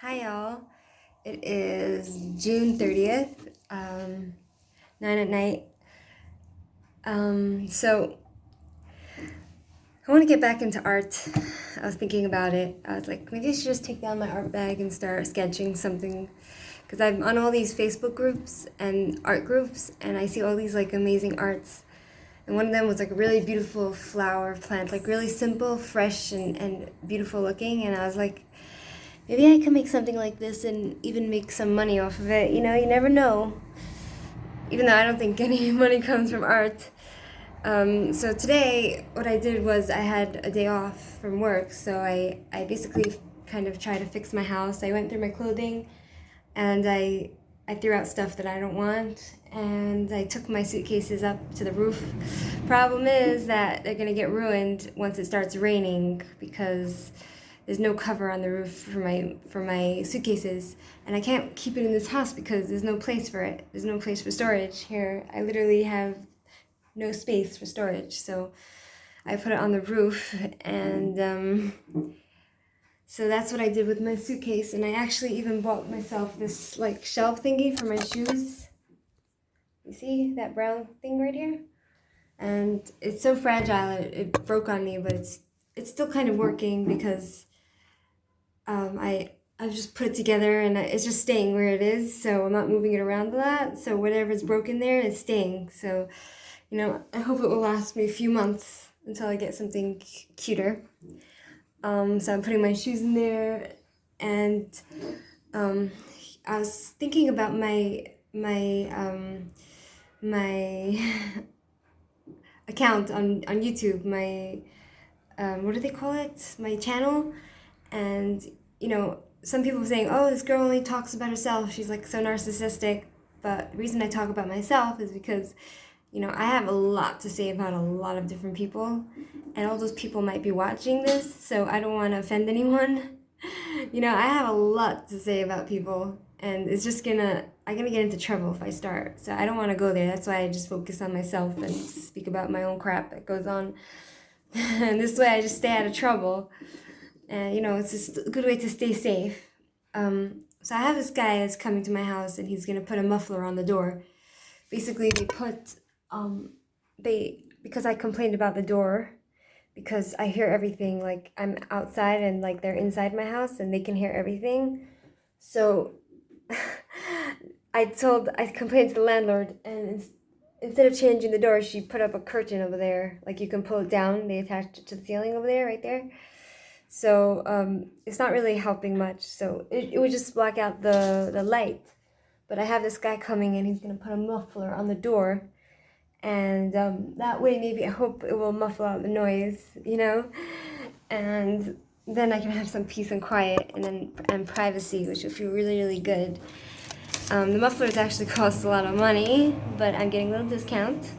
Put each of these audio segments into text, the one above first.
Hi y'all. It is June 30th, 9 at night. So I want to get back into art. I was thinking about it. I was like, maybe I should just take down my art bag and start sketching something. Because I'm on all these Facebook groups and art groups, and I see all these like amazing arts. And one of them was like a really beautiful flower plant, like really simple, fresh, and beautiful looking. And I was like, maybe I can make something like this and even make some money off of it. You know, you never know. Even though I don't think any money comes from art. So today, what I did was I had a day off from work, so I basically kind of tried to fix my house. I went through my clothing, and I threw out stuff that I don't want, and I took my suitcases up to the roof. Problem is that they're gonna get ruined once it starts raining because there's no cover on the roof for my suitcases, and I can't keep it in this house because there's no place for it. There's no place for storage here. I literally have no space for storage, so I put it on the roof, and so that's what I did with my suitcase. And I actually even bought myself this like shelf thingy for my shoes. You see that brown thing right here? And it's so fragile, it broke on me, but it's still kind of working because I've just put it together, and it's just staying where it is, so I'm not moving it around a lot. So whatever's broken there is staying. So, you know, I hope it will last me a few months until I get something cuter. So I'm putting my shoes in there, and I was thinking about my account on YouTube, my what do they call it? My channel. And you know, some people saying, "Oh, this girl only talks about herself. She's like so narcissistic." But the reason I talk about myself is because, you know, I have a lot to say about a lot of different people, and all those people might be watching this, so I don't want to offend anyone. You know, I have a lot to say about people, and I'm gonna get into trouble if I start. So I don't want to go there. That's why I just focus on myself and speak about my own crap that goes on. And this way I just stay out of trouble. And you know, it's just a good way to stay safe. So I have this guy that's coming to my house, and he's gonna put a muffler on the door. Basically, they because I complained about the door, because I hear everything. Like I'm outside and like they're inside my house, and they can hear everything. So I complained to the landlord, and instead of changing the door, she put up a curtain over there. Like you can pull it down. They attached it to the ceiling over there, right there. So it's not really helping much. So it would just block out the light. But I have this guy coming, and he's going to put a muffler on the door. And that way, maybe I hope it will muffle out the noise, you know? And then I can have some peace and quiet, and privacy, which will feel really, really good. The mufflers actually cost a lot of money, but I'm getting a little discount.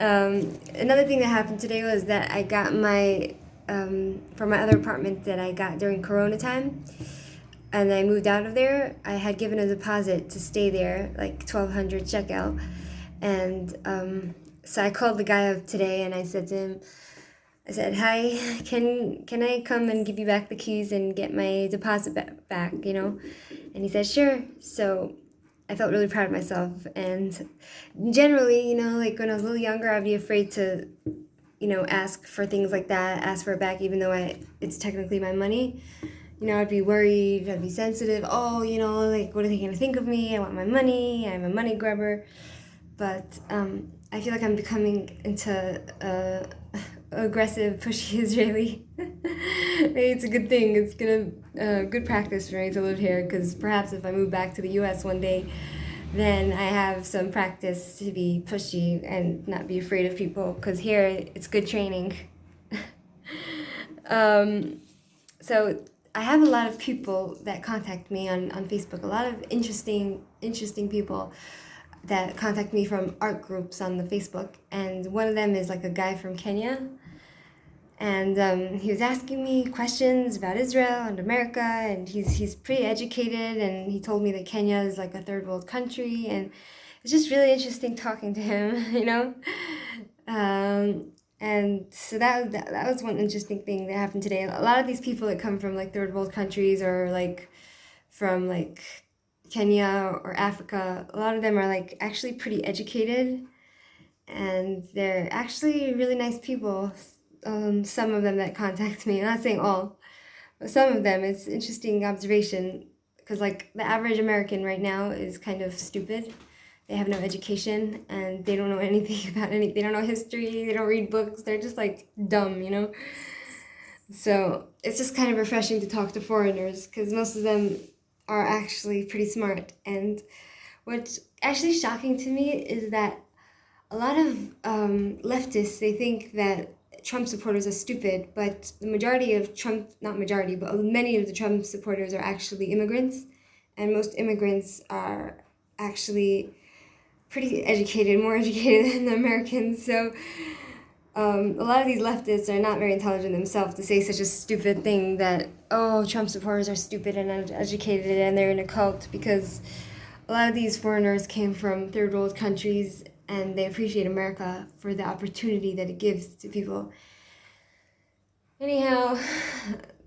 Another thing that happened today was that I got from my other apartment that I got during Corona time, and I moved out of there. I had given a deposit to stay there, like 1,200 shekel, and so I called the guy up today, and I said to him, I said, "Hi, can I come and give you back the keys and get my deposit back, you know?" And he said, "Sure." So I felt really proud of myself. And generally, you know, like when I was a little younger, I'd be afraid to, you know, ask for things like that, ask for it back, even though it's technically my money. You know, I'd be worried, I'd be sensitive. Oh, you know, like, what are they going to think of me? I want my money. I'm a money grubber. But I feel like I'm becoming into aggressive, pushy Israeli. Maybe it's a good thing. It's good practice for me to live here, because perhaps if I move back to the U.S. one day, then I have some practice to be pushy and not be afraid of people, because here it's good training. So I have a lot of people that contact me on Facebook, a lot of interesting people that contact me from art groups on the Facebook, and one of them is like a guy from Kenya, and he was asking me questions about Israel and America, and he's pretty educated, and he told me that Kenya is like a third world country, and it's just really interesting talking to him, you know. And so that was one interesting thing that happened today. A lot of these people that come from like third world countries or like from like Kenya or Africa, a lot of them are like actually pretty educated, and they're actually really nice people. Some of them that contact me, I'm not saying all, but some of them, it's interesting observation, because like the average American right now is kind of stupid. They have no education and they don't know anything about anything. They don't know history, they don't read books, they're just like dumb, you know? So it's just kind of refreshing to talk to foreigners because most of them are actually pretty smart. And what's actually shocking to me is that a lot of leftists, they think that Trump supporters are stupid, but the majority of Trump, not majority, but many of the Trump supporters are actually immigrants, and most immigrants are actually pretty educated, more educated than the Americans. So a lot of these leftists are not very intelligent themselves to say such a stupid thing that, oh, Trump supporters are stupid and uneducated and they're in a cult, because a lot of these foreigners came from third world countries and they appreciate America for the opportunity that it gives to people. Anyhow,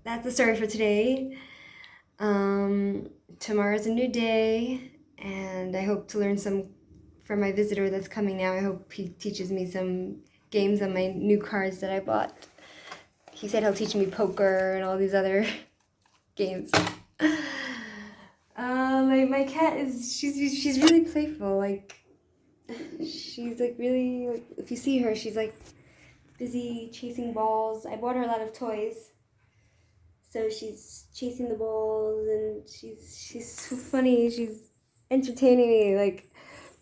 that's the story for today. Tomorrow's a new day, and I hope to learn some from my visitor that's coming now. I hope he teaches me some games on my new cards that I bought. He said he'll teach me poker and all these other games. My cat is, she's really playful. Like, she's like really, like, if you see her, she's like busy chasing balls. I bought her a lot of toys, so she's chasing the balls, and she's so funny. She's entertaining me. Like,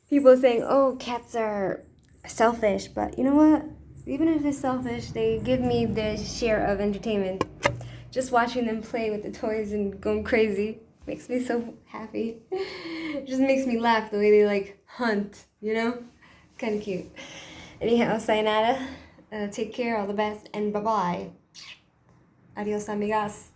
people are saying, oh, cats are selfish, but you know what? Even if they're selfish, they give me their share of entertainment. Just watching them play with the toys and going crazy makes me so happy. It just makes me laugh the way they like hunt, you know? Kind of cute. Anyhow, sayonara. Take care, all the best, and bye-bye. Adios, amigas.